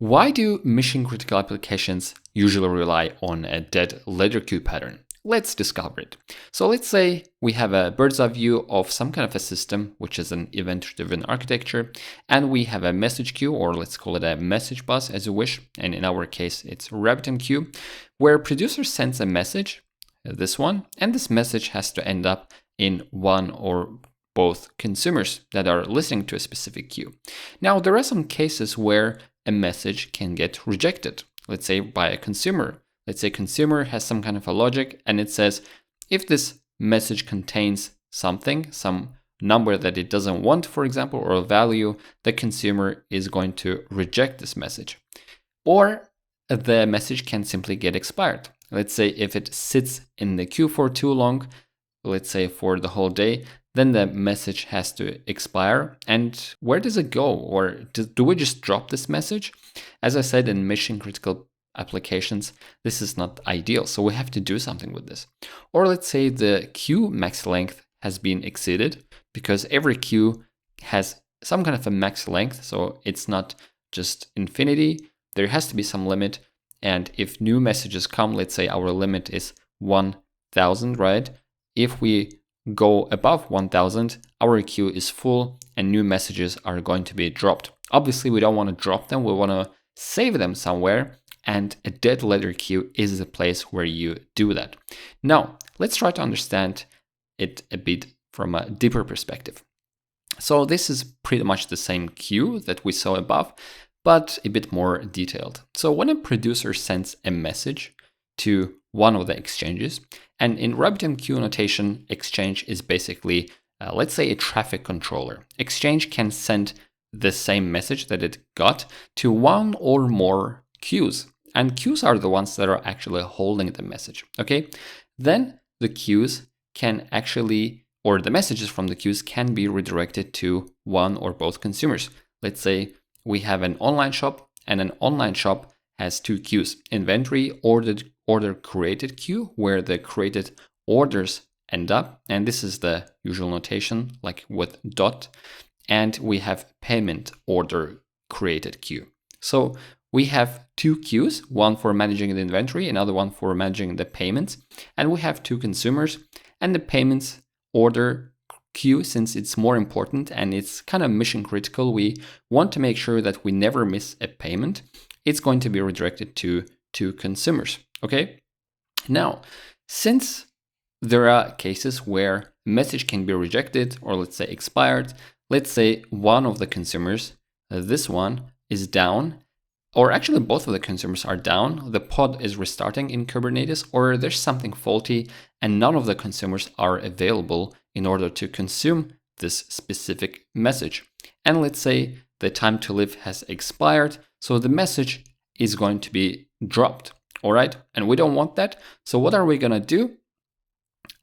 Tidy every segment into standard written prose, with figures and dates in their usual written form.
Why do mission-critical applications usually rely on a dead letter queue pattern? Let's discover it. So let's say we have a bird's eye view of some kind of a system, which is an event-driven architecture, and we have a message queue, or let's call it a message bus as you wish. And in our case, it's RabbitMQ, where producer sends a message, this one, and this message has to end up in one or both consumers that are listening to a specific queue. Now, there are some cases where a message can get rejected, let's say by a consumer. Let's say consumer has some kind of a logic and it says, if this message contains something, some number that it doesn't want, for example, or a value, the consumer is going to reject this message. Or the message can simply get expired. Let's say if it sits in the queue for too long, let's say for the whole day, then the message has to expire. And where does it go? Or do we just drop this message? As I said, in mission critical applications, this is not ideal. So we have to do something with this. Or let's say the queue max length has been exceeded, because every queue has some kind of a max length. So it's not just infinity. There has to be some limit. And if new messages come, let's say our limit is 1000, right? If we go above 1000, our queue is full and new messages are going to be dropped. Obviously, we don't want to drop them. We want to save them somewhere. And a dead letter queue is the place where you do that. Now, let's try to understand it a bit from a deeper perspective. So this is pretty much the same queue that we saw above, but a bit more detailed. So when a producer sends a message to one of the exchanges, and in RabbitMQ notation, exchange is basically, let's say, a traffic controller. Exchange can send the same message that it got to one or more queues. And queues are the ones that are actually holding the message, okay? Then the queues can actually, or the messages from the queues can be redirected to one or both consumers. Let's say we have an online shop, and an online shop has two queues: inventory order created queue, where the created orders end up, and this is the usual notation, like with dot, and we have payment order created queue. So we have two queues, one for managing the inventory, another one for managing the payments, and we have two consumers. And the payments order queue, since it's more important and it's kind of mission critical, we want to make sure that we never miss a payment. It's going to be redirected to two consumers, okay? Now, since there are cases where a message can be rejected, or let's say expired, let's say one of the consumers, this one, is down, or actually both of the consumers are down, the pod is restarting in Kubernetes, or there's something faulty and none of the consumers are available in order to consume this specific message. And let's say the time to live has expired, so the message is going to be dropped, all right? And we don't want that. So what are we gonna do?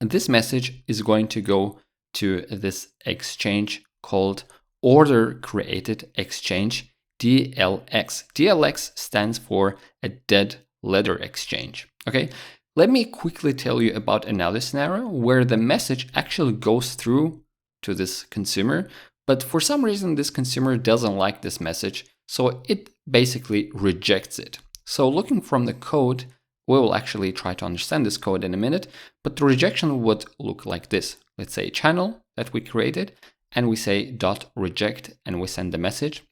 This message is going to go to this exchange called order created exchange, DLX. DLX stands for a dead letter exchange, okay? Let me quickly tell you about another scenario where the message actually goes through to this consumer, but for some reason this consumer doesn't like this message, so it basically rejects it. So looking from the code, we will actually try to understand this code in a minute, but the rejection would look like this. Let's say a channel that we created, and we say .reject, and we send the message.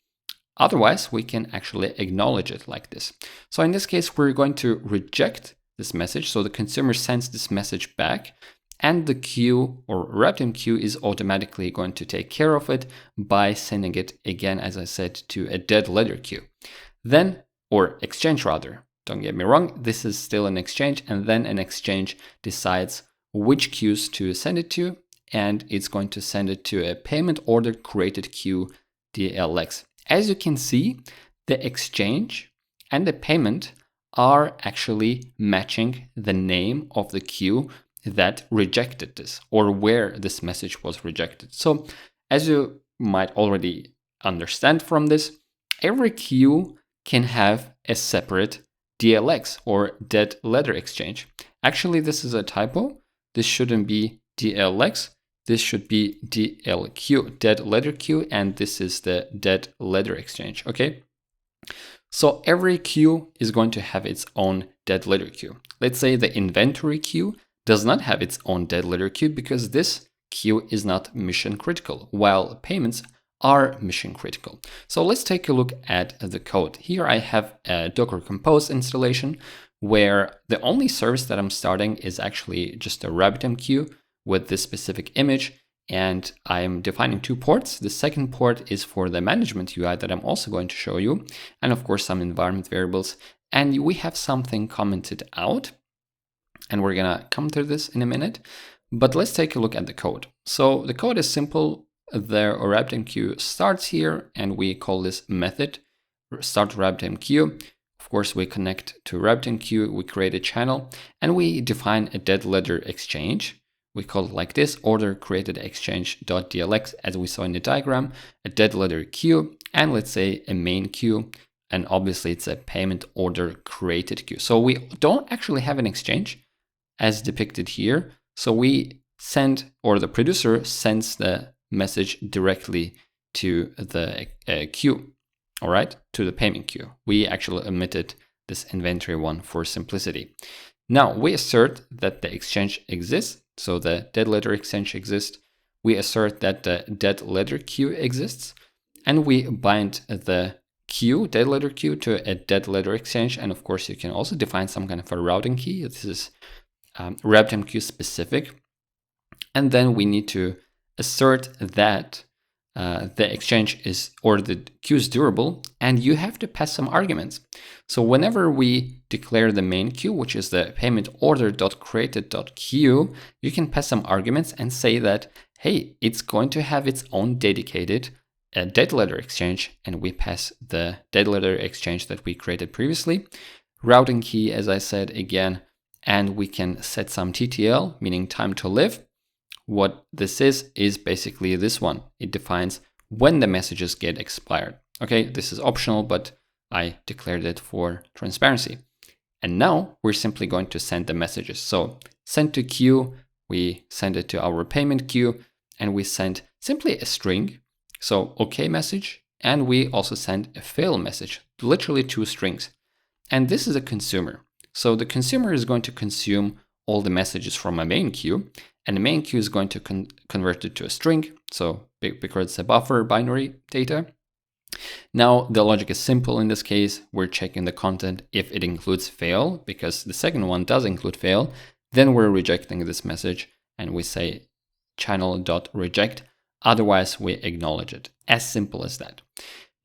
Otherwise, we can actually acknowledge it like this. So in this case, we're going to reject this message. So the consumer sends this message back, and the queue or RabbitMQ is automatically going to take care of it by sending it again, as I said, to a dead letter queue. Then, or exchange rather, don't get me wrong, this is still an exchange, and then an exchange decides which queues to send it to, and it's going to send it to a payment order created queue, DLX. As you can see, the exchange and the payment are actually matching the name of the queue that rejected this, or where this message was rejected. So as you might already understand from this, every queue can have a separate DLX, or dead letter exchange. Actually, this is a typo. This shouldn't be DLX. This should be DLQ, dead letter queue, and this is the dead letter exchange, okay? So every queue is going to have its own dead letter queue. Let's say the inventory queue does not have its own dead letter queue because this queue is not mission critical, while payments are mission critical. So let's take a look at the code. Here I have a Docker Compose installation where the only service that I'm starting is actually just a RabbitMQ with this specific image. And I'm defining 2 ports. The second port is for the management UI that I'm also going to show you. And of course, some environment variables. And we have something commented out. And we're gonna come to this in a minute. But let's take a look at the code. So the code is simple. The RabbitMQ starts here, and we call this method start RabbitMQ. Of course, we connect to RabbitMQ, we create a channel, and we define a dead letter exchange. We call it like this, order created exchange.dlx, as we saw in the diagram, a dead letter queue, and let's say a main queue, and obviously it's a payment order created queue. So we don't actually have an exchange as depicted here. So we send, or the producer sends the message directly to the queue, all right, to the payment queue. We actually omitted this inventory one for simplicity. Now we assert that the exchange exists. So the dead letter exchange exists. We assert that the dead letter queue exists, and we bind the queue, dead letter queue, to a dead letter exchange. And of course, you can also define some kind of a routing key. This is RabbitMQ specific. And then we need to assert that the exchange is, or the queue is durable, and you have to pass some arguments. So whenever we declare the main queue, which is the payment order.created.queue, you can pass some arguments and say that, hey, it's going to have its own dedicated dead letter exchange, and we pass the dead letter exchange that we created previously. Routing key, as I said again, and we can set some TTL, meaning time to live. What this is basically this one. It defines when the messages get expired. Okay, this is optional, but I declared it for transparency. And now we're simply going to send the messages. So send to queue, we send it to our payment queue, and we send simply a string. So OK message, and we also send a fail message, literally 2 strings. And this is a consumer. So the consumer is going to consume all the messages from a main queue, and the main queue is going to convert it to a string, so because it's a buffer binary data. Now the logic is simple in this case. We're checking the content if it includes fail, because the second one does include fail. Then we're rejecting this message, and we say channel.reject. Otherwise, we acknowledge it. As simple as that.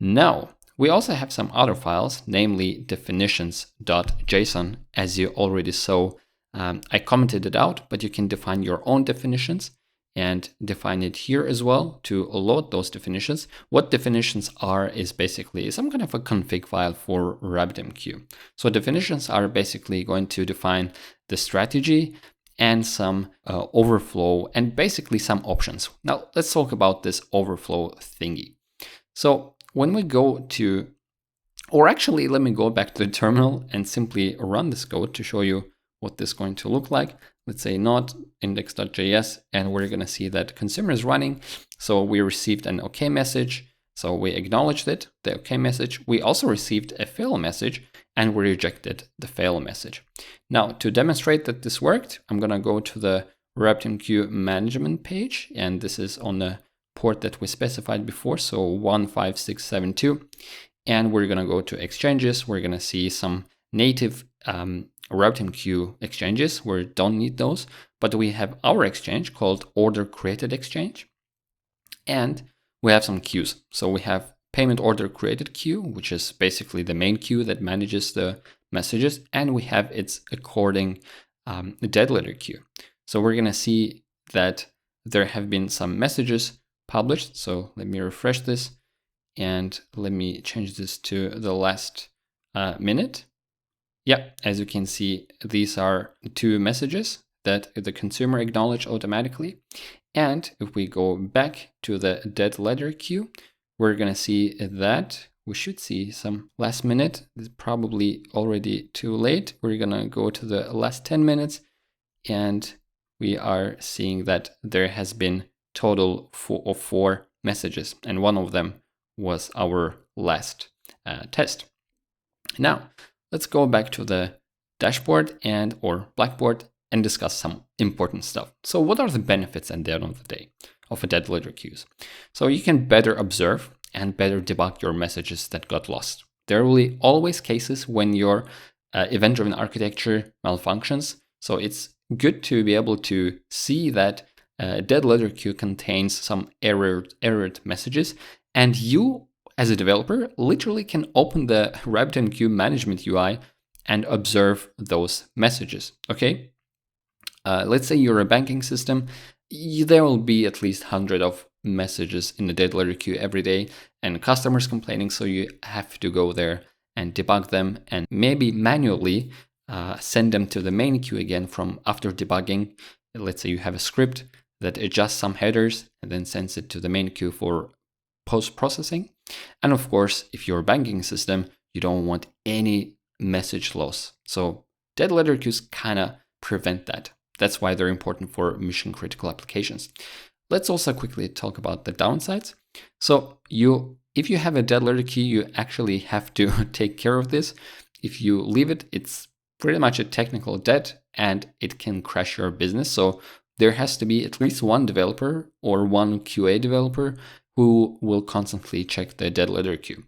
Now, we also have some other files, namely definitions.json, as you already saw. I commented it out, but you can define your own definitions and define it here as well to load those definitions. What definitions are is basically some kind of a config file for RabbitMQ. So definitions are basically going to define the strategy and some overflow and basically some options. Now let's talk about this overflow thingy. So when we go to, or actually let me go back to the terminal and simply run this code to show you what this is going to look like. Let's say not index.js, and we're going to see that consumer is running. So we received an OK message. So we acknowledged it, the OK message. We also received a fail message, and we rejected the fail message. Now, to demonstrate that this worked, I'm going to go to the RabbitMQ management page, and this is on the port that we specified before, so 15672. And we're going to go to exchanges. We're going to see some native RabbitMQ exchanges. We don't need those, but we have our exchange called order created exchange, and we have some queues. So we have payment order created queue, which is basically the main queue that manages the messages, and we have its according dead letter queue. So we're gonna see that there have been some messages published. So let me refresh this, and let me change this to the last minute. Yeah, as you can see, these are 2 messages that the consumer acknowledged automatically. And if we go back to the dead letter queue, we're going to see that we should see some last minute. It's probably already too late. We're going to go to the last 10 minutes, and we are seeing that there has been total of 4 messages, and one of them was our last test. Now, let's go back to the dashboard or Blackboard and discuss some important stuff. So what are the benefits at the end of the day of a dead letter queues? So you can better observe and better debug your messages that got lost. There will be always cases when your event-driven architecture malfunctions. So it's good to be able to see that a dead letter queue contains some errored messages, and you as a developer literally can open the RabbitMQ management UI and observe those messages, okay? Let's say you're a banking system, there will be at least 100 of messages in the dead letter queue every day and customers complaining, so you have to go there and debug them and maybe manually send them to the main queue again from after debugging. Let's say you have a script that adjusts some headers and then sends it to the main queue for post-processing. And of course, if you're a banking system, you don't want any message loss. So dead letter queues kind of prevent that. That's why they're important for mission critical applications. Let's also quickly talk about the downsides. So if you have a dead letter queue, you actually have to take care of this. If you leave it, it's pretty much a technical debt and it can crash your business. So there has to be at least one developer or one QA developer who will constantly check the dead letter queue.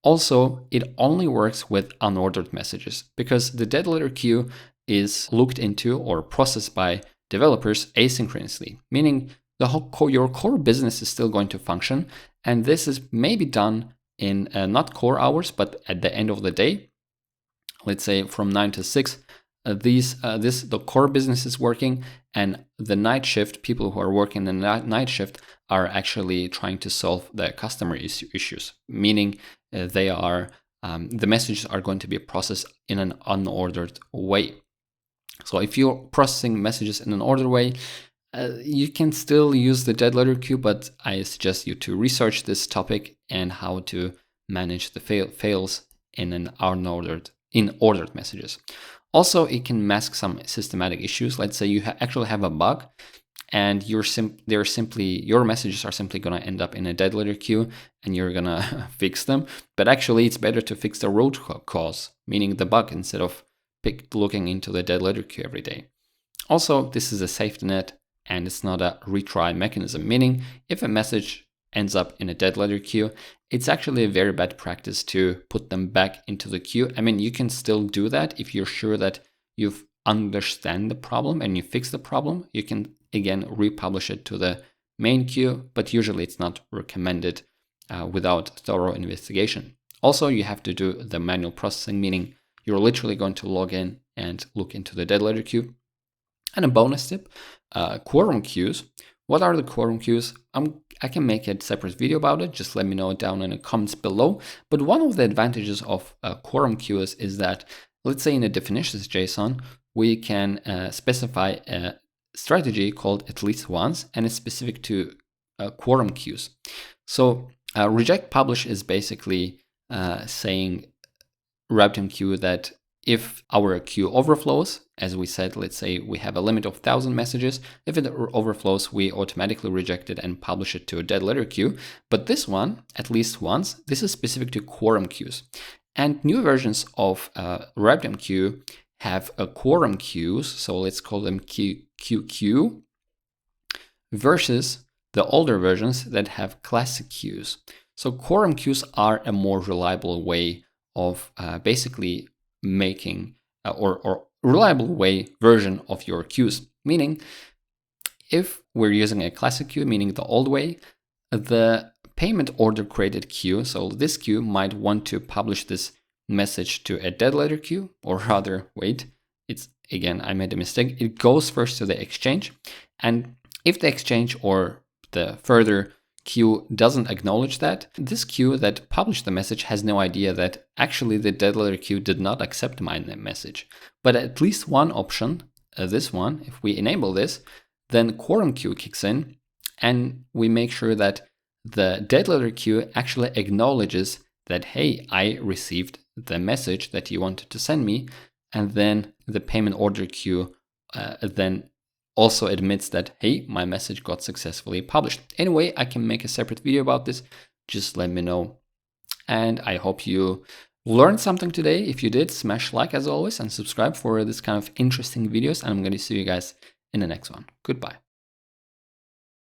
Also, it only works with unordered messages because the dead letter queue is looked into or processed by developers asynchronously, meaning your core business is still going to function. And this is maybe done in not core hours, but at the end of the day, let's say from 9 to 6, the core business is working, and the night shift, people who are working the night shift are actually trying to solve the customer issues, meaning the messages are going to be processed in an unordered way. So if you're processing messages in an ordered way, you can still use the dead letter queue, but I suggest you to research this topic and how to manage the fails in ordered messages. Also, it can mask some systematic issues. Let's say you actually have a bug and your messages are simply going to end up in a dead letter queue and you're going to fix them. But actually, it's better to fix the root cause, meaning the bug, instead of looking into the dead letter queue every day. Also, this is a safety net and it's not a retry mechanism, meaning if a message ends up in a dead letter queue, it's actually a very bad practice to put them back into the queue. I mean, you can still do that if you're sure that you've understand the problem and you fix the problem. You can again republish it to the main queue, but usually it's not recommended without thorough investigation. Also, you have to do the manual processing, meaning you're literally going to log in and look into the dead letter queue. And a bonus tip, Quorum queues. What are the Quorum queues? I can make a separate video about it. Just let me know down in the comments below. But one of the advantages of Quorum queues is that, let's say in a definitions JSON, we can specify a strategy called at least once, and it's specific to Quorum queues. So reject publish is basically saying RabbitMQ that if our queue overflows, as we said, let's say we have a limit of 1,000 messages, if it overflows, we automatically reject it and publish it to a dead letter queue. But this one, at least once, this is specific to Quorum queues. And new versions of RabbitMQ have a Quorum queues, so let's call them QQ, versus the older versions that have classic queues. So Quorum queues are a more reliable way of basically making or reliable way version of your queues. Meaning, if we're using a classic queue, meaning the old way, the payment order created queue, so this queue might want to publish this message to a dead letter queue, or rather, wait, I made a mistake. It goes first to the exchange, and if the exchange or the further queue doesn't acknowledge that, this queue that published the message has no idea that actually the dead letter queue did not accept my message. But at least one option, this one, if we enable this, then Quorum queue kicks in and we make sure that the dead letter queue actually acknowledges that, hey, I received the message that you wanted to send me, and then the payment order queue then also admits that, hey, my message got successfully published. Anyway, I can make a separate video about this. Just let me know. And I hope you learned something today. If you did, smash like as always and subscribe for this kind of interesting videos. And I'm going to see you guys in the next one. Goodbye.